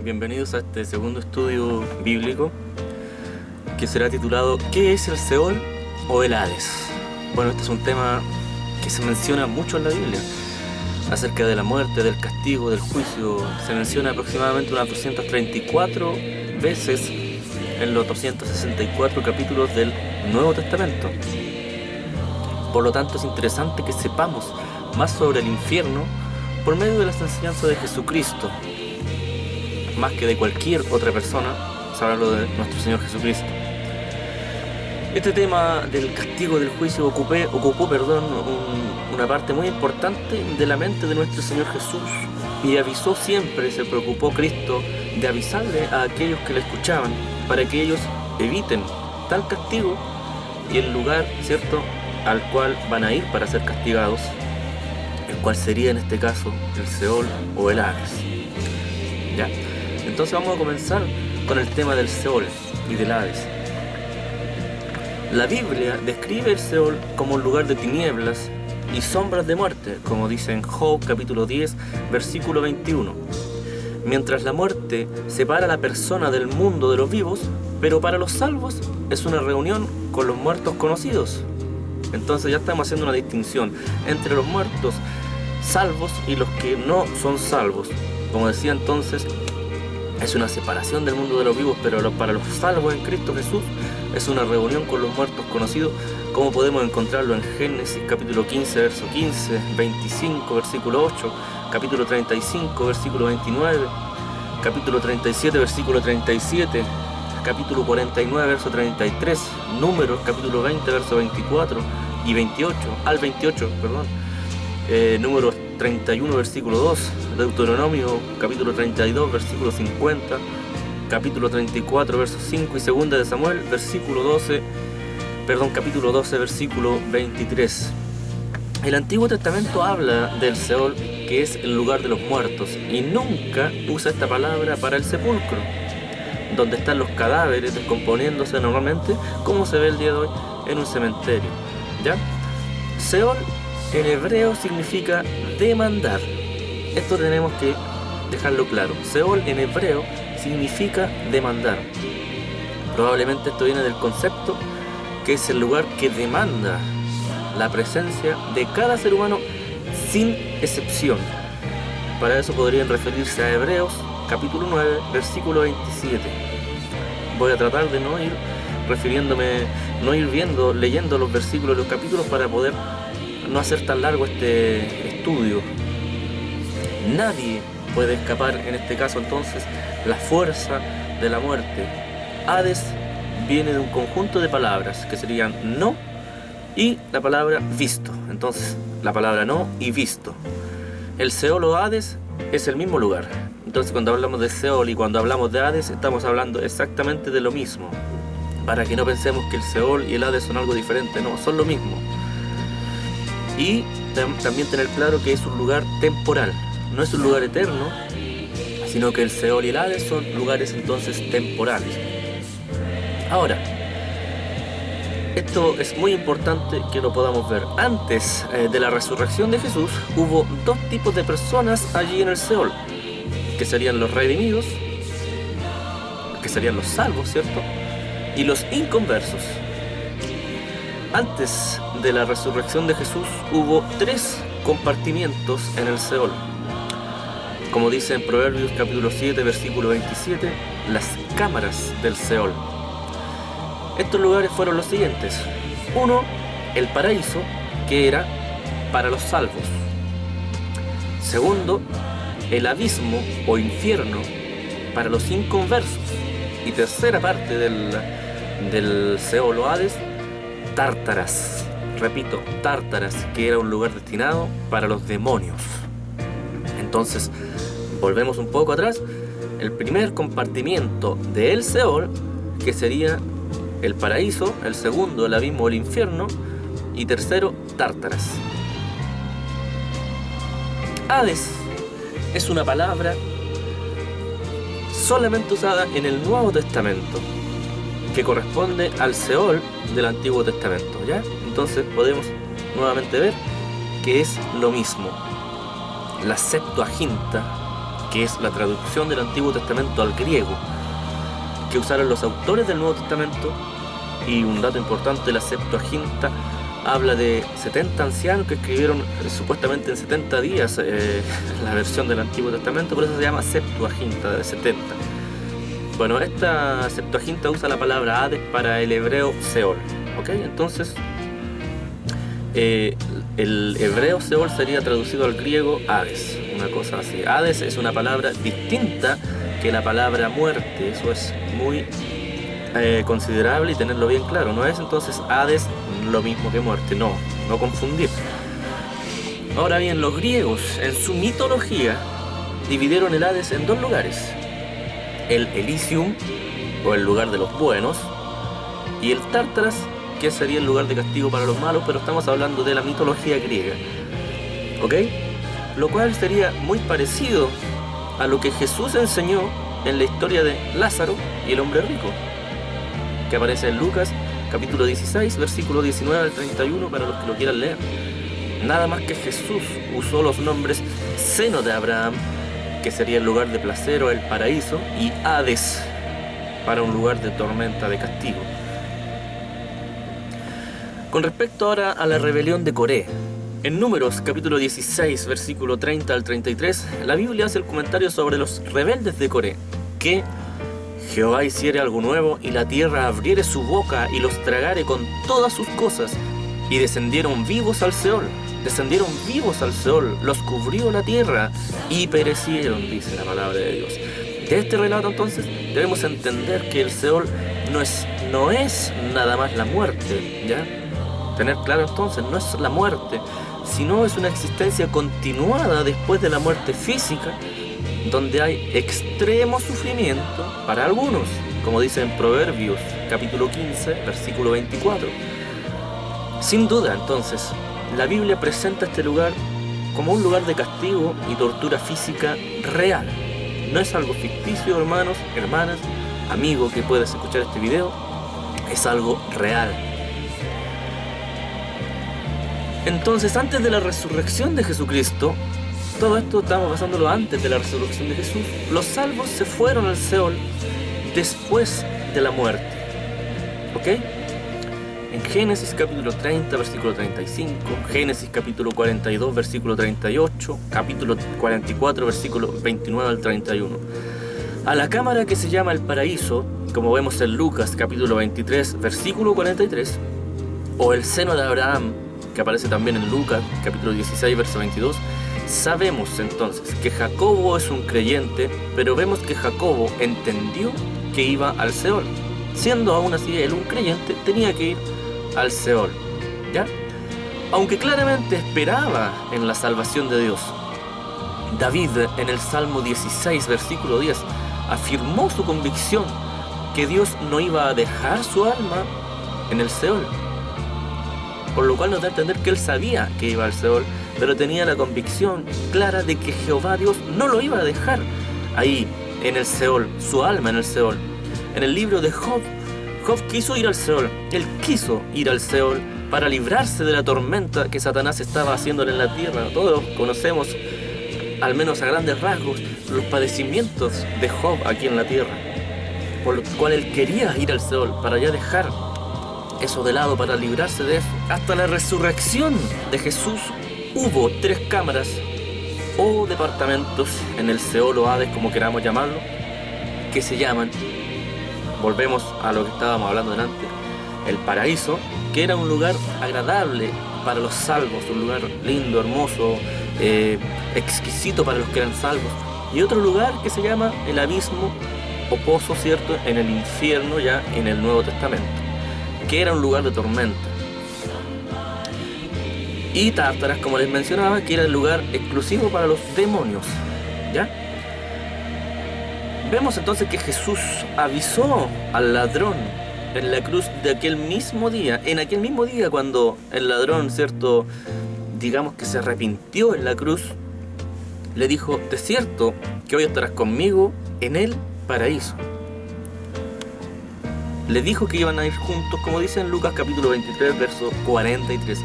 bienvenidos a este segundo estudio bíblico que será titulado ¿Qué es el Seol o el Hades? Bueno, este es un tema que se menciona mucho en la Biblia acerca de la muerte, del castigo, del juicio. Se menciona aproximadamente unas 234 veces en los 264 capítulos del Nuevo Testamento. Por lo tanto, es interesante que sepamos más sobre el infierno por medio de las enseñanzas de Jesucristo, más que de cualquier otra persona, saberlo de nuestro Señor Jesucristo. Este tema del castigo, del juicio, ocupó una parte muy importante de la mente de nuestro Señor Jesús, y avisó siempre, se preocupó Cristo de avisarle a aquellos que le escuchaban para que ellos eviten tal castigo y el lugar, ¿cierto?, al cual van a ir para ser castigados, el cual sería en este caso el Seol o el Hades. ¿Ya? Entonces vamos a comenzar con el tema del Seol y del Hades. La Biblia describe el Seol como un lugar de tinieblas y sombras de muerte, como dice en Job capítulo 10, versículo 21. Mientras la muerte separa a la persona del mundo de los vivos, pero para los salvos es una reunión con los muertos conocidos. Entonces ya estamos haciendo una distinción entre los muertos salvos y los que no son salvos. Como decía entonces, es una separación del mundo de los vivos, pero para los salvos en Cristo Jesús es una reunión con los muertos conocidos, como podemos encontrarlo en Génesis capítulo 15, verso 15, 25, versículo 8, capítulo 35, versículo 29, capítulo 37, versículo 37, capítulo 49, verso 33, Números, capítulo 20, verso 24 y 28, Números 31, versículo 2, Deuteronomio, capítulo 32, versículo 50, capítulo 34, verso 5 y segunda de Samuel, capítulo 12, versículo 23. El Antiguo Testamento habla del Seol, que es el lugar de los muertos, y nunca usa esta palabra para el sepulcro, donde están los cadáveres descomponiéndose normalmente, como se ve el día de hoy en un cementerio. ¿Ya? Seol en hebreo significa demandar. Esto tenemos que dejarlo claro. Seol en hebreo significa demandar. Probablemente esto viene del concepto que es el lugar que demanda la presencia de cada ser humano sin excepción. Para eso podrían referirse a Hebreos capítulo 9, versículo 27. Voy a tratar de no ir leyendo los versículos de los capítulos para poder no hacer tan largo este estudio. Nadie puede escapar, en este caso entonces, la fuerza de la muerte. Hades viene de un conjunto de palabras que serían no y la palabra visto. Entonces, la palabra no y visto. El Seol o Hades es el mismo lugar. Entonces, cuando hablamos de Seol y cuando hablamos de Hades, estamos hablando exactamente de lo mismo. Para que no pensemos que el Seol y el Hades son algo diferente, no, son lo mismo. Y también tener claro que es un lugar temporal, no es un lugar eterno, sino que el Seol y el Hades son lugares entonces temporales. Ahora, esto es muy importante que lo podamos ver. Antes de la resurrección de Jesús, hubo dos tipos de personas allí en el Seol, que serían los redimidos, que serían los salvos, ¿cierto?, y los inconversos. Antes de la resurrección de Jesús hubo 3 compartimientos en el Seol. Como dice en Proverbios capítulo 7, versículo 27, las cámaras del Seol. Estos lugares fueron los siguientes. 1, el paraíso, que era para los salvos. 2, el abismo o infierno para los inconversos. Y tercera parte del Seol o Hades, Tártaras. Repito, Tártaras, que era un lugar destinado para los demonios. Entonces, volvemos un poco atrás. El primer compartimiento del Seol, que sería el paraíso. El segundo, el abismo o el infierno. Y tercero, Tártaras. Hades es una palabra solamente usada en el Nuevo Testamento, que corresponde al Seol del Antiguo Testamento, ¿ya? Entonces podemos nuevamente ver que es lo mismo. La Septuaginta que es la traducción del Antiguo Testamento al griego, que usaron los autores del Nuevo Testamento. Y un dato importante, la Septuaginta habla de 70 ancianos que escribieron supuestamente en 70 días la versión del Antiguo Testamento, por eso se llama Septuaginta, de 70. Bueno, esta Septuaginta usa la palabra Hades para el hebreo Seol, ¿ok? Entonces, el hebreo Seol sería traducido al griego Hades, una cosa así. Hades es una palabra distinta que la palabra muerte, eso es muy considerable y tenerlo bien claro. No es entonces Hades lo mismo que muerte, no confundir. Ahora bien, los griegos en su mitología dividieron el Hades en dos lugares: el Elysium, o el lugar de los buenos, y el Tártaras, que sería el lugar de castigo para los malos, pero estamos hablando de la mitología griega, ¿ok? Lo cual sería muy parecido a lo que Jesús enseñó en la historia de Lázaro y el hombre rico, que aparece en Lucas capítulo 16, versículo 19 al 31, para los que lo quieran leer. Nada más que Jesús usó los nombres seno de Abraham, que sería el lugar de placer o el paraíso, y Hades, para un lugar de tormenta, de castigo. Con respecto ahora a la rebelión de Coré, en Números capítulo 16, versículo 30 al 33, la Biblia hace el comentario sobre los rebeldes de Coré, que Jehová hiciere algo nuevo, y la tierra abriere su boca y los tragare con todas sus cosas, y descendieron vivos al Seol, los cubrió la tierra, y perecieron, dice la palabra de Dios. De este relato entonces debemos entender que el Seol no es nada más la muerte, ¿ya? Tener claro entonces, no es la muerte, sino es una existencia continuada después de la muerte física, donde hay extremo sufrimiento para algunos, como dice en Proverbios capítulo 15, versículo 24. Sin duda, entonces, la Biblia presenta este lugar como un lugar de castigo y tortura física real. No es algo ficticio, hermanos, hermanas, amigo que puedes escuchar este video, es algo real. Entonces, antes de la resurrección de Jesucristo, todo esto estamos pasándolo antes de la resurrección de Jesús, los salvos se fueron al Seol después de la muerte, ¿ok? En Génesis capítulo 30, versículo 35, Génesis capítulo 42, versículo 38, capítulo 44, versículo 29 al 31. A la cámara que se llama el paraíso, como vemos en Lucas capítulo 23, versículo 43, o el seno de Abraham, que aparece también en Lucas capítulo 16, verso 22, sabemos entonces que Jacobo es un creyente, pero vemos que Jacobo entendió que iba al Seol. Siendo aún así él un creyente, tenía que ir al Seol, ¿ya? Aunque claramente esperaba en la salvación de Dios. David, en el Salmo 16, versículo 10, afirmó su convicción que Dios no iba a dejar su alma en el Seol, por lo cual nos da a entender que él sabía que iba al Seol, pero tenía la convicción clara de que Jehová Dios no lo iba a dejar ahí en el Seol, su alma en el Seol. En el libro de Job, Job quiso ir al Seol, él quiso ir al Seol para librarse de la tormenta que Satanás estaba haciéndole en la tierra. Todos conocemos, al menos a grandes rasgos, los padecimientos de Job aquí en la tierra, por lo cual él quería ir al Seol para ya dejar eso de lado, para librarse de eso. Hasta la resurrección de Jesús hubo 3 cámaras o departamentos en el Seol o Hades, como queramos llamarlo, que se llaman, volvemos a lo que estábamos hablando delante, el paraíso, que era un lugar agradable para los salvos, un lugar lindo, hermoso, exquisito para los que eran salvos, y otro lugar que se llama el abismo o pozo, ¿cierto?, en el infierno, ya en el Nuevo Testamento, que era un lugar de tormenta. Y Tártaras, como les mencionaba, que era el lugar exclusivo para los demonios, ¿ya? Vemos entonces que Jesús avisó al ladrón en la cruz de aquel mismo día, cuando el ladrón, ¿cierto?, digamos que se arrepintió en la cruz, le dijo: de cierto que hoy estarás conmigo en el paraíso. Le dijo que iban a ir juntos, como dice en Lucas capítulo 23, verso 43.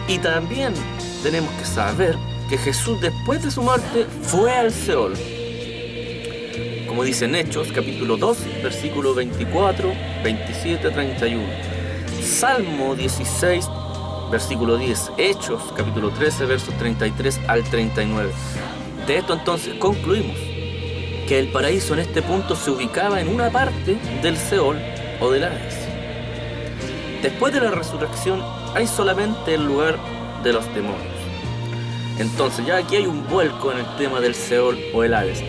Y también tenemos que saber que Jesús, después de su muerte, fue al Seol. Como dice en Hechos, capítulo 2, versículo 24, 27, 31. Salmo 16, versículo 10. Hechos, capítulo 13, versos 33 al 39. De esto entonces concluimos que el paraíso en este punto se ubicaba en una parte del Seol o del Hades. Después de la resurrección hay solamente el lugar de los demonios. Entonces ya aquí hay un vuelco en el tema del Seol o el Hades.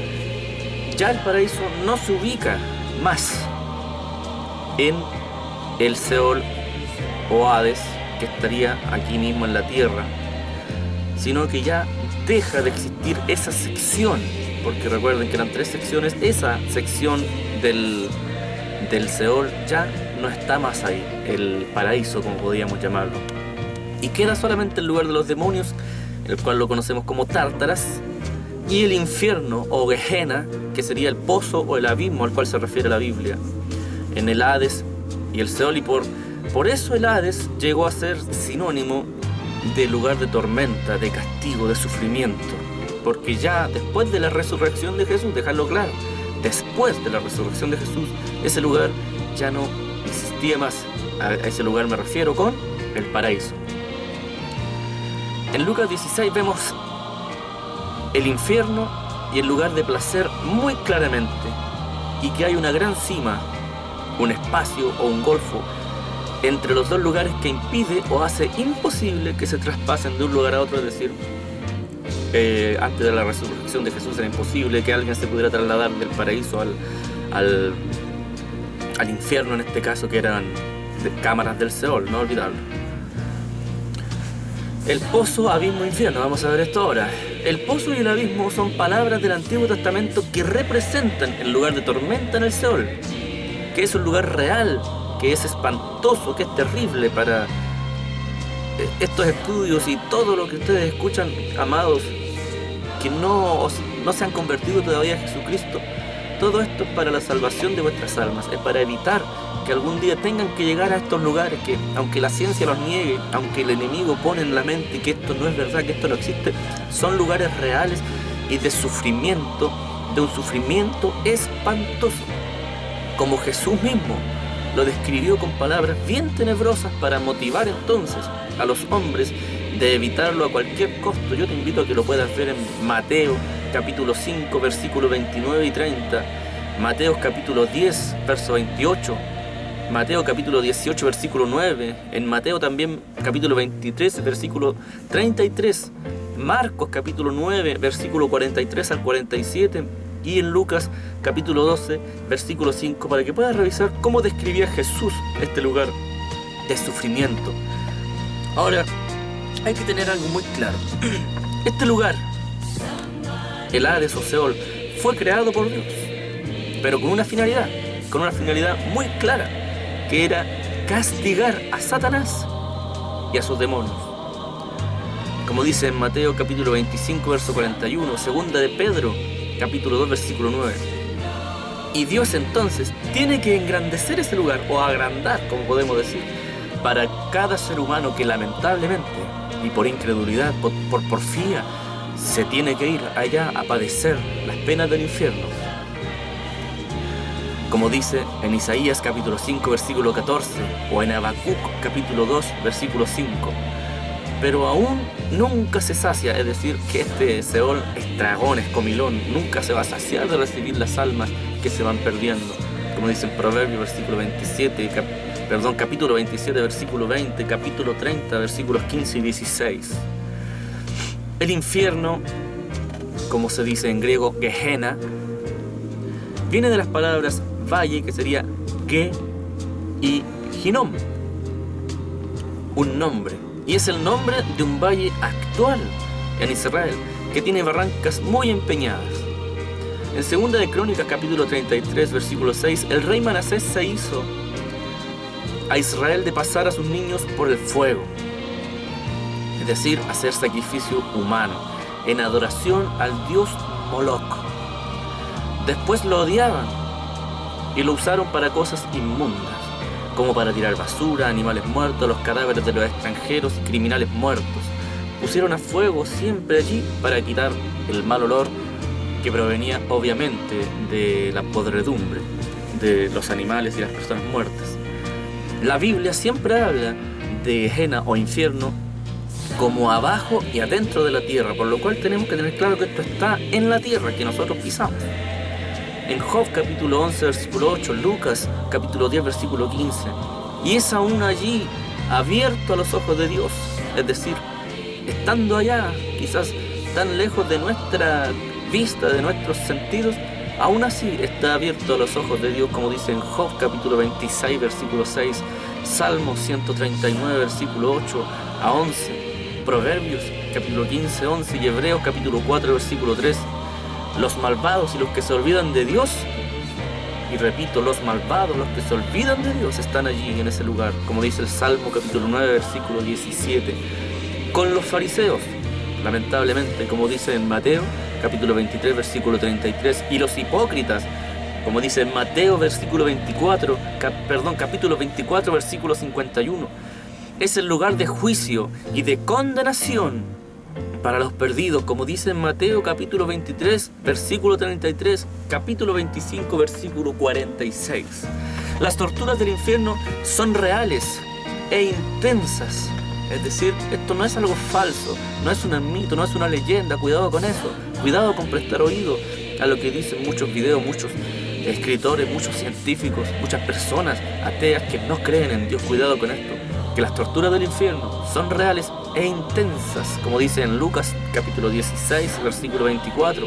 Ya el paraíso no se ubica más en el Seol o Hades, que estaría aquí mismo en la tierra, sino que ya deja de existir esa sección, porque recuerden que eran 3 secciones. Esa sección del Seol ya no está más ahí, el paraíso, como podríamos llamarlo, y queda solamente el lugar de los demonios, el cual lo conocemos como Tártaras, y el infierno o Gehenna, que sería el pozo o el abismo al cual se refiere la Biblia, en el Hades y el Seol. Y por eso el Hades llegó a ser sinónimo de lugar de tormenta, de castigo, de sufrimiento, porque ya después de la resurrección de Jesús, dejarlo claro, después de la resurrección de Jesús, ese lugar ya no existía más. A ese lugar me refiero con el paraíso. En Lucas 16 vemos el infierno y el lugar de placer muy claramente, y que hay una gran cima, un espacio o un golfo entre los dos lugares que impide o hace imposible que se traspasen de un lugar a otro. Es decir, antes de la resurrección de Jesús era imposible que alguien se pudiera trasladar del paraíso al infierno, en este caso, que eran cámaras del Seol, no olvidarlo. El pozo, abismo, infierno. Vamos a ver esto ahora. El pozo y el abismo son palabras del Antiguo Testamento que representan el lugar de tormenta en el Seol, que es un lugar real, que es espantoso, que es terrible para estos estudios y todo lo que ustedes escuchan, amados, que no se han convertido todavía a Jesucristo. Todo esto es para la salvación de vuestras almas, es para evitar que algún día tengan que llegar a estos lugares que, aunque la ciencia los niegue, aunque el enemigo pone en la mente que esto no es verdad, que esto no existe, son lugares reales y de sufrimiento, de un sufrimiento espantoso, como Jesús mismo lo describió con palabras bien tenebrosas para motivar entonces a los hombres de evitarlo a cualquier costo. Yo te invito a que lo puedas ver en Mateo capítulo 5 versículo 29 y 30, Mateo capítulo 10 verso 28, Mateo capítulo 18 versículo 9, en Mateo también capítulo 23 versículo 33, Marcos capítulo 9 versículo 43 al 47, y en Lucas capítulo 12 versículo 5, para que puedas revisar cómo describía Jesús este lugar de sufrimiento. Ahora, hay que tener algo muy claro. Este lugar, el Hades o Seol, fue creado por Dios, pero con una finalidad muy clara, que era castigar a Satanás y a sus demonios. Como dice en Mateo capítulo 25 verso 41, segunda de Pedro capítulo 2 versículo 9. Y Dios entonces tiene que engrandecer ese lugar, o agrandar, como podemos decir, para cada ser humano que lamentablemente y por incredulidad, por porfía, se tiene que ir allá a padecer las penas del infierno. Como dice en Isaías capítulo 5 versículo 14, o en Habacuc capítulo 2 versículo 5. Pero aún nunca se sacia, es decir, que este Seol es dragón, es comilón, nunca se va a saciar de recibir las almas que se van perdiendo. Como dice en Proverbios versículo 27, capítulo 27 versículo 20, capítulo 30 versículos 15 y 16. El infierno, como se dice en griego Gehenna, viene de las palabras valle, que sería Ge, y Hinnom, un nombre, y es el nombre de un valle actual en Israel que tiene barrancas muy empeñadas. En segunda de Crónicas capítulo 33 versículo 6, el rey Manasés se hizo a Israel de pasar a sus niños por el fuego, es decir, hacer sacrificio humano en adoración al dios Moloch. Después lo odiaban y lo usaron para cosas inmundas, como para tirar basura, animales muertos, los cadáveres de los extranjeros y criminales muertos, pusieron a fuego siempre allí para quitar el mal olor que provenía obviamente de la podredumbre de los animales y las personas muertas. La Biblia siempre habla de Gehenna o infierno como abajo y adentro de la tierra, por lo cual tenemos que tener claro que esto está en la tierra que nosotros pisamos. En Job capítulo 11 versículo 8, Lucas capítulo 10 versículo 15, y es aún allí abierto a los ojos de Dios, es decir, estando allá, quizás tan lejos de nuestra vista, de nuestros sentidos, aún así está abierto a los ojos de Dios, como dice en Job capítulo 26 versículo 6, Salmo 139 versículo 8 a 11, Proverbios capítulo 15, 11 y Hebreos capítulo 4 versículo 3. Los malvados y los que se olvidan de Dios, y repito, los malvados, los que se olvidan de Dios, están allí en ese lugar, como dice el Salmo capítulo 9 versículo 17. Con los fariseos, lamentablemente, como dice en Mateo capítulo 23 versículo 33, y los hipócritas, como dice en Mateo capítulo 24 versículo 51. Es el lugar de juicio y de condenación para los perdidos, como dice en Mateo capítulo 23 versículo 33, capítulo 25 versículo 46. Las torturas del infierno son reales e intensas. Es decir, esto no es algo falso, no es un mito, no es una leyenda. Cuidado con eso, cuidado con prestar oído a lo que dicen muchos videos, muchos escritores, muchos científicos, muchas personas ateas que no creen en Dios. Cuidado con esto, que las torturas del infierno son reales e intensas, como dice en Lucas capítulo 16 versículo 24.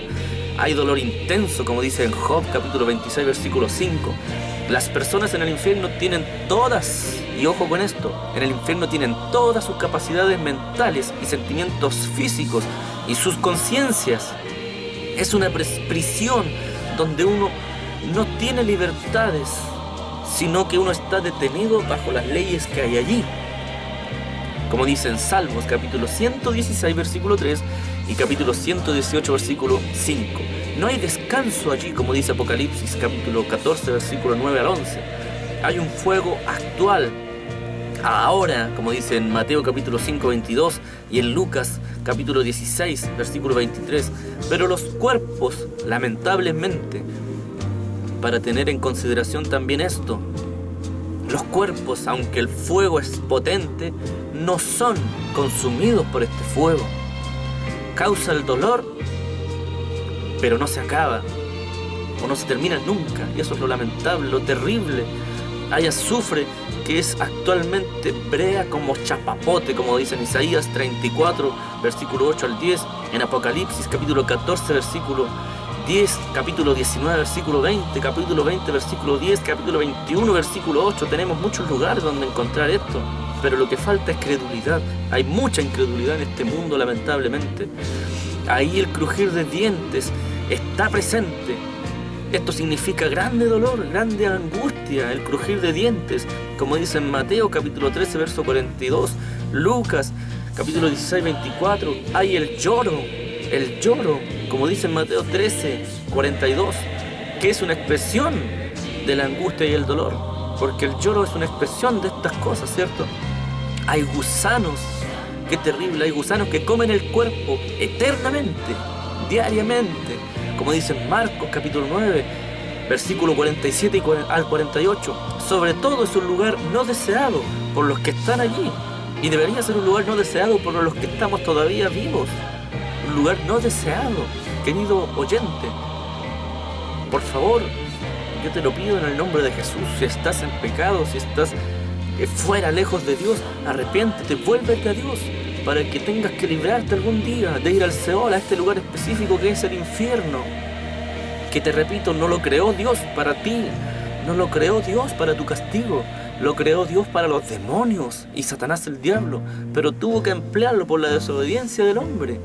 Hay dolor intenso, como dice en Job capítulo 26 versículo 5. Las personas en el infierno tienen todas, y ojo con esto, en el infierno tienen todas sus capacidades mentales y sentimientos físicos y sus conciencias. Es una prisión donde uno no tiene libertades, sino que uno está detenido bajo las leyes que hay allí. Como dice en Salmos capítulo 116 versículo 3 y capítulo 118 versículo 5. No hay descanso allí, como dice Apocalipsis capítulo 14 versículo 9 al 11. Hay un fuego actual, ahora, como dice en Mateo capítulo 5 22 y en Lucas capítulo 16 versículo 23. Pero los cuerpos, lamentablemente, para tener en consideración también esto, los cuerpos, aunque el fuego es potente, no son consumidos por este fuego. Causa el dolor, pero no se acaba, o no se termina nunca, y eso es lo lamentable, lo terrible. Hay azufre que es actualmente brea como chapapote, como dice en Isaías 34, versículo 8 al 10, en Apocalipsis capítulo 14, versículo 10, capítulo 19, versículo 20, capítulo 20, versículo 10, capítulo 21, versículo 8. Tenemos muchos lugares donde encontrar esto, pero lo que falta es credulidad. Hay mucha incredulidad en este mundo, lamentablemente. Ahí el crujir de dientes está presente. Esto significa grande dolor, grande angustia, el crujir de dientes, como dice en Mateo capítulo 13, verso 42, Lucas capítulo 16, 24. Hay el lloro, como dice en Mateo 13, 42, que es una expresión de la angustia y el dolor, porque el lloro es una expresión de estas cosas, ¿cierto? Hay gusanos, qué terrible, hay gusanos que comen el cuerpo eternamente, diariamente, como dice en Marcos capítulo 9, versículo 47 al 48. Sobre todo es un lugar no deseado por los que están allí, y debería ser un lugar no deseado por los que estamos todavía vivos. Un lugar no deseado, querido oyente. Por favor, yo te lo pido en el nombre de Jesús. Si estás en pecado, si estás fuera, lejos de Dios, arrepiéntete, vuélvete a Dios, para que tengas que librarte algún día de ir al Seol, a este lugar específico que es el infierno, que te repito, no lo creó Dios para ti, no lo creó Dios para tu castigo, lo creó Dios para los demonios y Satanás el diablo, pero tuvo que emplearlo por la desobediencia del hombre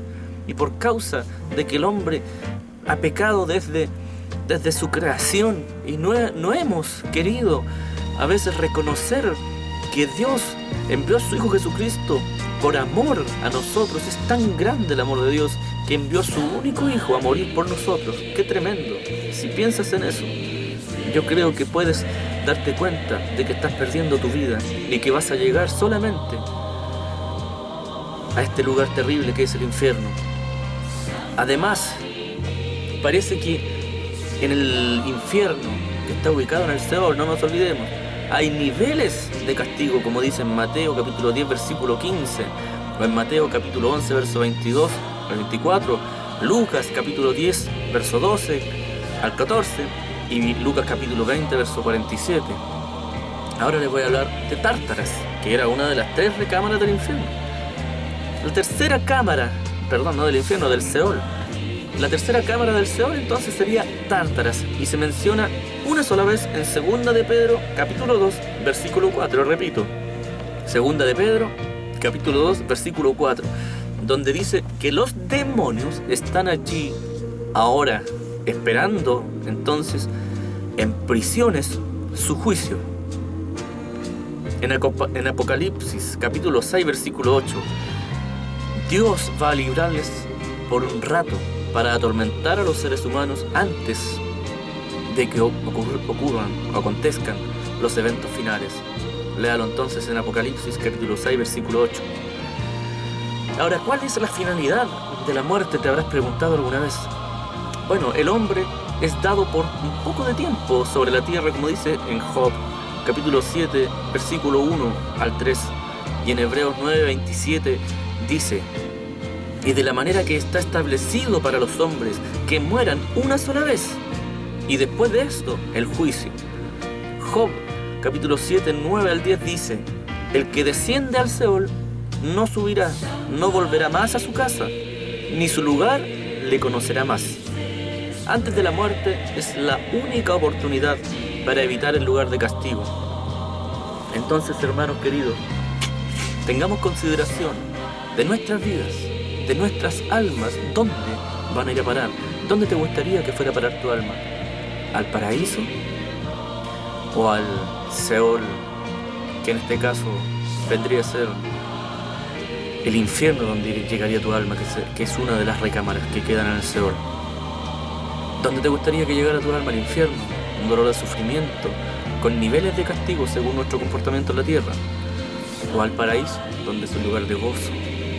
y por causa de que el hombre ha pecado desde su creación y no hemos querido a veces reconocer que Dios envió a su Hijo Jesucristo por amor a nosotros. Es tan grande el amor de Dios que envió a su único Hijo a morir por nosotros. ¡Qué tremendo! Si piensas en eso, yo creo que puedes darte cuenta de que estás perdiendo tu vida y que vas a llegar solamente a este lugar terrible que es el infierno. Además, parece que en el infierno, que está ubicado en el Seol, no nos olvidemos, hay niveles de castigo, como dice en Mateo capítulo 10, versículo 15, o en Mateo capítulo 11, verso 22 al 24, Lucas capítulo 10, verso 12 al 14, y Lucas capítulo 20, verso 47. Ahora les voy a hablar de Tártaras, que era una de las 3 recámaras del infierno. La tercera cámara, perdón, no del infierno, del Seol. La tercera cámara del Seol entonces sería Tártaras, y se menciona una sola vez en 2 de Pedro capítulo 2, versículo 4, repito. 2 de Pedro capítulo 2, versículo 4, donde dice que los demonios están allí ahora, esperando entonces en prisiones su juicio. En Apocalipsis capítulo 6, versículo 8, Dios va a librarles por un rato para atormentar a los seres humanos antes de que ocurran o acontezcan los eventos finales. Léalo entonces en Apocalipsis capítulo 6, versículo 8. Ahora, ¿cuál es la finalidad de la muerte? Te habrás preguntado alguna vez. Bueno, el hombre es dado por un poco de tiempo sobre la tierra, como dice en Job capítulo 7, versículo 1 al 3, y en Hebreos 9, 27 dice: y de la manera que está establecido para los hombres que mueran una sola vez, y después de esto el juicio. Job capítulo 7, 9 al 10 dice: el que desciende al Seol no subirá, no volverá más a su casa, ni su lugar le conocerá más. Antes de la muerte es la única oportunidad para evitar el lugar de castigo. Entonces, hermanos queridos, tengamos consideración de nuestras vidas, de nuestras almas. ¿Dónde van a ir a parar? ¿Dónde te gustaría que fuera a parar tu alma? ¿Al paraíso o al Seol, que en este caso vendría a ser el infierno donde llegaría tu alma, que es una de las recámaras que quedan en el Seol? ¿Dónde te gustaría que llegara tu alma? Al infierno, un dolor de sufrimiento, con niveles de castigo según nuestro comportamiento en la tierra, o al paraíso, donde es un lugar de gozo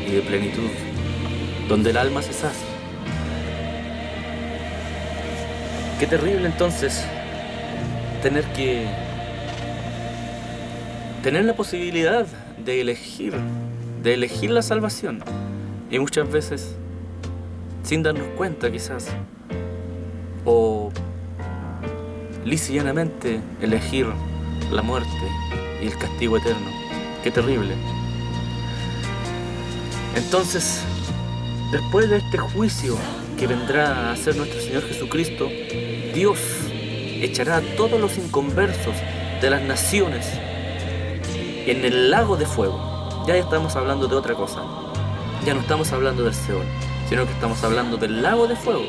y de plenitud, donde el alma se sacia. Qué terrible entonces tener la posibilidad de elegir la salvación, y muchas veces sin darnos cuenta quizás, o lisa y llanamente elegir la muerte y el castigo eterno. Qué terrible. Entonces, después de este juicio que vendrá a hacer nuestro Señor Jesucristo, Dios echará a todos los inconversos de las naciones en el lago de fuego. Ya estamos hablando de otra cosa. Ya no estamos hablando del Seol, sino que estamos hablando del lago de fuego,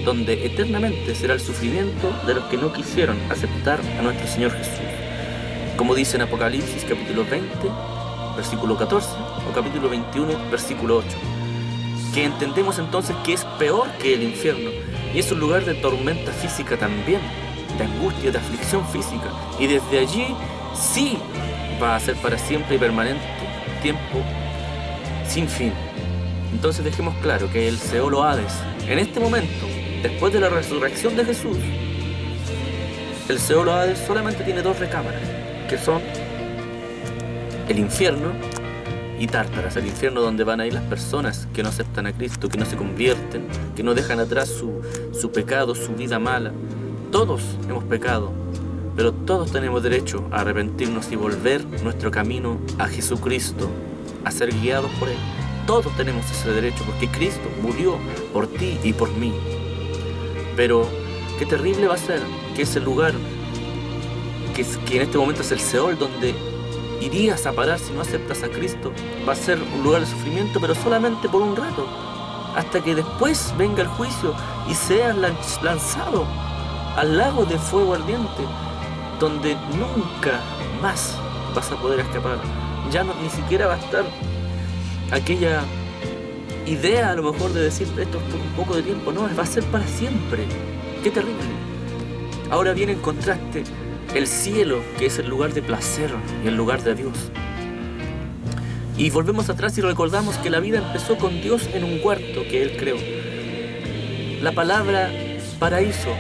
donde eternamente será el sufrimiento de los que no quisieron aceptar a nuestro Señor Jesús. Como dice en Apocalipsis capítulo 20, versículo 14, o capítulo 21, versículo 8. Que entendemos entonces que es peor que el infierno, y es un lugar de tormenta física también, de angustia, de aflicción física, y desde allí sí va a ser para siempre y permanente, tiempo sin fin. Entonces dejemos claro que el Seol o Hades, en este momento, después de la resurrección de Jesús, el Seol o Hades solamente tiene 2 recámaras, que son el infierno y Tártaras, el infierno donde van a ir las personas que no aceptan a Cristo, que no se convierten, que no dejan atrás su pecado, su vida mala. Todos hemos pecado, pero todos tenemos derecho a arrepentirnos y volver nuestro camino a Jesucristo, a ser guiados por Él. Todos tenemos ese derecho porque Cristo murió por ti y por mí. Pero qué terrible va a ser que ese lugar, que en este momento es el Seol, donde irías a parar si no aceptas a Cristo, va a ser un lugar de sufrimiento, pero solamente por un rato, hasta que después venga el juicio y seas lanzado al lago de fuego ardiente, donde nunca más vas a poder escapar. Ya no, ni siquiera va a estar aquella idea a lo mejor de decir esto es por un poco de tiempo. No, va a ser para siempre. Qué terrible. Ahora viene en contraste el cielo, que es el lugar de placer y el lugar de Dios. Y volvemos atrás y recordamos que la vida empezó con Dios en un huerto que Él creó. La palabra paraíso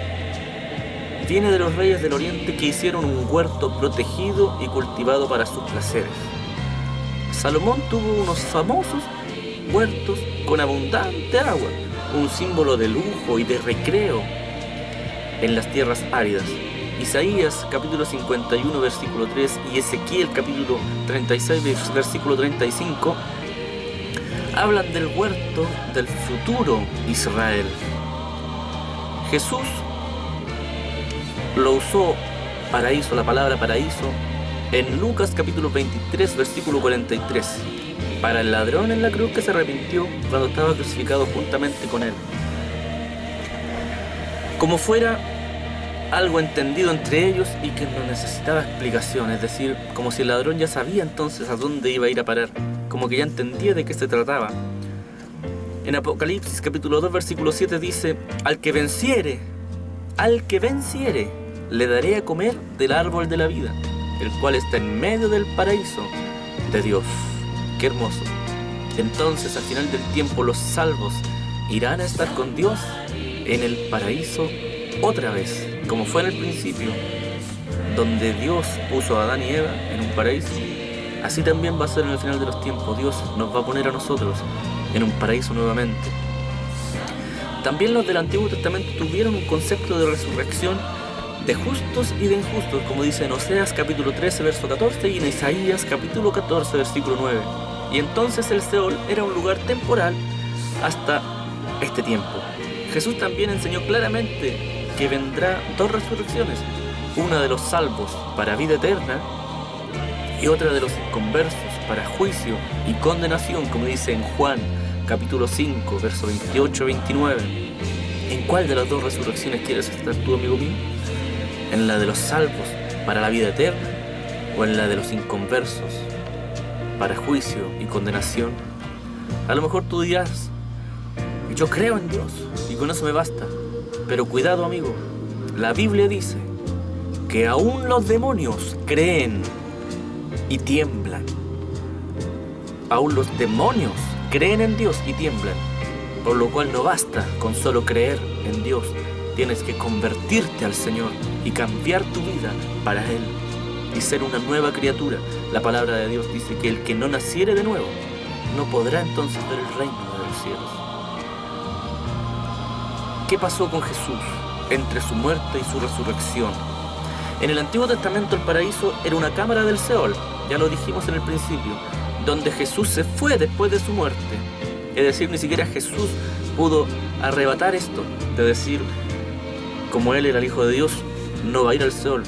viene de los reyes del oriente que hicieron un huerto protegido y cultivado para sus placeres. Salomón tuvo unos famosos huertos con abundante agua, un símbolo de lujo y de recreo en las tierras áridas. Isaías capítulo 51 versículo 3 y Ezequiel capítulo 36 versículo 35 hablan del huerto del futuro Israel. Jesús lo usó paraíso, la palabra paraíso, en Lucas capítulo 23 versículo 43 para el ladrón en la cruz que se arrepintió cuando estaba crucificado juntamente con él. Como fuera algo entendido entre ellos y que no necesitaba explicación, es decir, como si el ladrón ya sabía entonces a dónde iba a ir a parar, como que ya entendía de qué se trataba. En Apocalipsis capítulo 2 versículo 7 dice: al que venciere, le daré a comer del árbol de la vida, el cual está en medio del paraíso de Dios. ¡Qué hermoso! Entonces al final del tiempo los salvos irán a estar con Dios en el paraíso otra vez, como fue en el principio, donde Dios puso a Adán y Eva en un paraíso. Así también va a ser en el final de los tiempos. Dios nos va a poner a nosotros en un paraíso nuevamente. También los del Antiguo Testamento tuvieron un concepto de resurrección de justos y de injustos, como dice en Oseas capítulo 13 verso 14 y en Isaías capítulo 14 versículo 9. Y entonces el Seol era un lugar temporal hasta este tiempo. Jesús también enseñó claramente que vendrá dos resurrecciones, una de los salvos para vida eterna y otra de los inconversos para juicio y condenación, como dice en Juan capítulo 5 verso 28-29. ¿En cuál de las dos resurrecciones quieres estar tú, amigo mío? ¿En la de los salvos para la vida eterna o en la de los inconversos para juicio y condenación? A lo mejor tú dirás: yo creo en Dios y con eso me basta. Pero cuidado, amigo, la Biblia dice que aún los demonios creen y tiemblan. Aún los demonios creen en Dios y tiemblan. Por lo cual no basta con solo creer en Dios. Tienes que convertirte al Señor y cambiar tu vida para Él y ser una nueva criatura. La palabra de Dios dice que el que no naciere de nuevo no podrá entonces ver el reino de los cielos. ¿Qué pasó con Jesús entre su muerte y su resurrección? En el Antiguo Testamento el paraíso era una cámara del Seol, ya lo dijimos en el principio, donde Jesús se fue después de su muerte. Es decir, ni siquiera Jesús pudo arrebatar esto, de decir, como Él era el Hijo de Dios, no va a ir al Seol.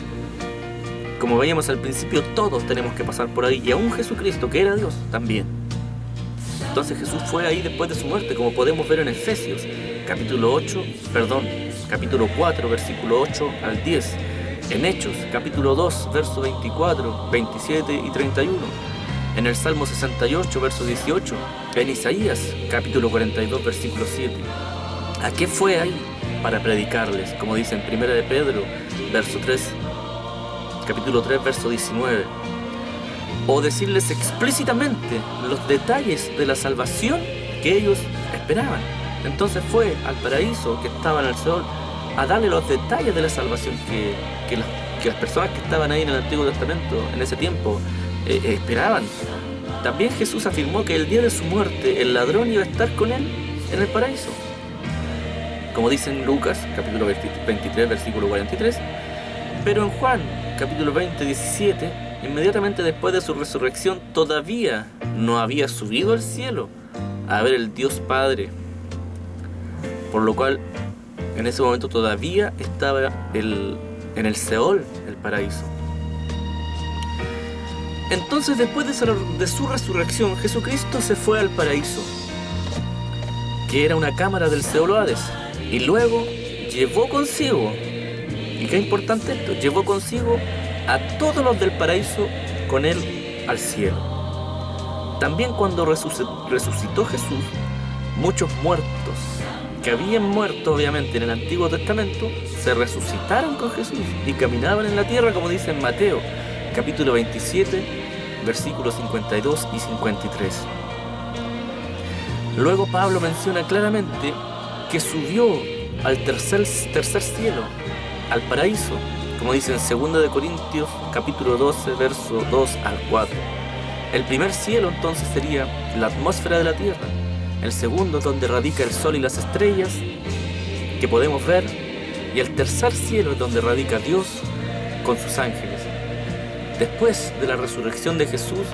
Como veíamos al principio, todos tenemos que pasar por ahí, y aún Jesucristo, que era Dios, también. Entonces Jesús fue ahí después de su muerte, como podemos ver en Efesios, capítulo 4, versículo 8 al 10. En Hechos, capítulo 2, verso 24, 27 y 31. En el Salmo 68, verso 18. En Isaías, capítulo 42, versículo 7. ¿A qué fue ahí? Para predicarles, como dice en 1 de Pedro, verso 3, capítulo 3, verso 19. O decirles explícitamente los detalles de la salvación que ellos esperaban. Entonces fue al paraíso que estaba en el Seol a darle los detalles de la salvación que las personas que estaban ahí en el Antiguo Testamento en ese tiempo esperaban. También Jesús afirmó que el día de su muerte el ladrón iba a estar con él en el paraíso, como dice en Lucas capítulo 23 versículo 43. Pero en Juan capítulo 20 17, inmediatamente después de su resurrección, todavía no había subido al cielo a ver el Dios Padre, por lo cual en ese momento todavía estaba en el Seol, el paraíso. Entonces, después de su resurrección, Jesucristo se fue al paraíso, que era una cámara del Seol Hades, y luego llevó consigo, y qué importante esto, llevó consigo a todos los del paraíso con él al cielo. También cuando resucitó Jesús, muchos muertos que habían muerto obviamente en el Antiguo Testamento se resucitaron con Jesús y caminaban en la tierra, como dice en Mateo capítulo 27 versículos 52 y 53. Luego Pablo menciona claramente que subió al tercer cielo, al paraíso, como dice en 2 Corintios capítulo 12, verso 2 al 4. El primer cielo entonces sería la atmósfera de la tierra, el segundo donde radica el sol y las estrellas que podemos ver, y el tercer cielo es donde radica Dios con sus ángeles. Después de la resurrección de Jesús,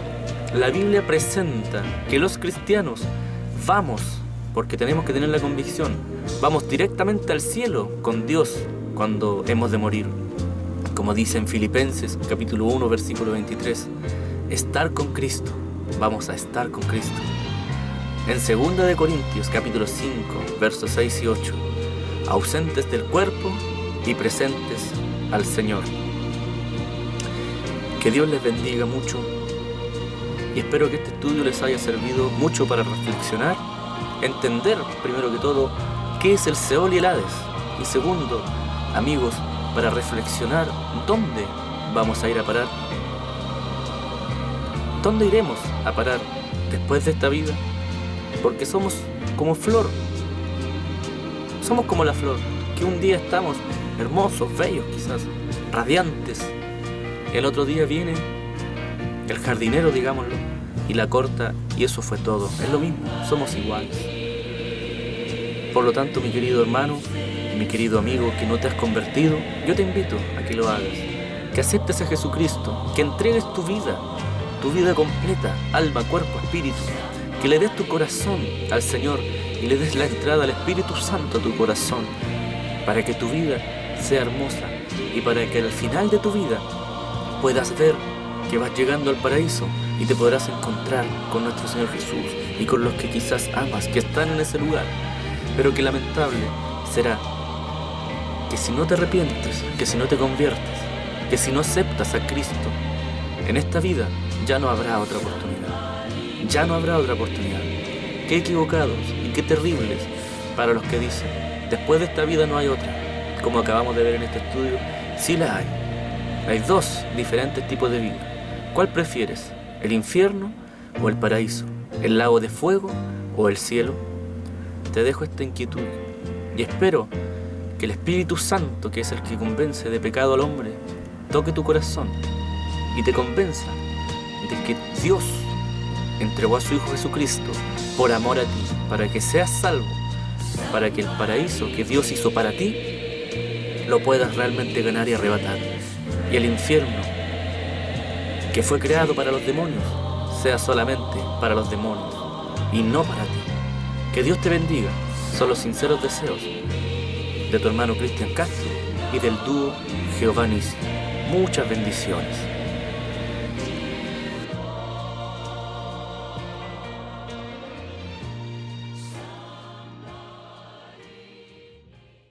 la Biblia presenta que los cristianos vamos, porque tenemos que tener la convicción, vamos directamente al cielo con Dios cuando hemos de morir. Como dice en Filipenses capítulo 1, versículo 23, estar con Cristo, vamos a estar con Cristo. En 2 Corintios capítulo 5, versos 6 y 8, ausentes del cuerpo y presentes al Señor. Que Dios les bendiga mucho y espero que este estudio les haya servido mucho para reflexionar, entender primero que todo qué es el Seol y el Hades, y segundo, amigos, para reflexionar dónde vamos a ir a parar, dónde iremos a parar después de esta vida, porque somos como flor, somos como la flor, que un día estamos hermosos, bellos quizás, radiantes, y el otro día viene el jardinero, digámoslo, y la corta, y eso fue todo. Es lo mismo, somos iguales. Por lo tanto, mi querido hermano, mi querido amigo que no te has convertido, yo te invito a que lo hagas, que aceptes a Jesucristo, que entregues tu vida completa, alma, cuerpo, espíritu, que le des tu corazón al Señor y le des la entrada al Espíritu Santo a tu corazón, para que tu vida sea hermosa y para que al final de tu vida puedas ver que vas llegando al paraíso y te podrás encontrar con nuestro Señor Jesús y con los que quizás amas, que están en ese lugar, pero que lamentable será que si no te arrepientes, que si no te conviertes, que si no aceptas a Cristo, en esta vida ya no habrá otra oportunidad. Ya no habrá otra oportunidad. Qué equivocados y qué terribles para los que dicen, después de esta vida no hay otra. Como acabamos de ver en este estudio, sí la hay. Hay dos diferentes tipos de vida. ¿Cuál prefieres? ¿El infierno o el paraíso? ¿El lago de fuego o el cielo? Te dejo esta inquietud y espero que el Espíritu Santo, que es el que convence de pecado al hombre, toque tu corazón y te convenza de que Dios entregó a su Hijo Jesucristo por amor a ti, para que seas salvo, para que el paraíso que Dios hizo para ti lo puedas realmente ganar y arrebatar, y el infierno que fue creado para los demonios sea solamente para los demonios y no para ti. Que Dios te bendiga. Son los sinceros deseos de tu hermano Cristian Castro y del dúo Jehová Nisi. Muchas bendiciones.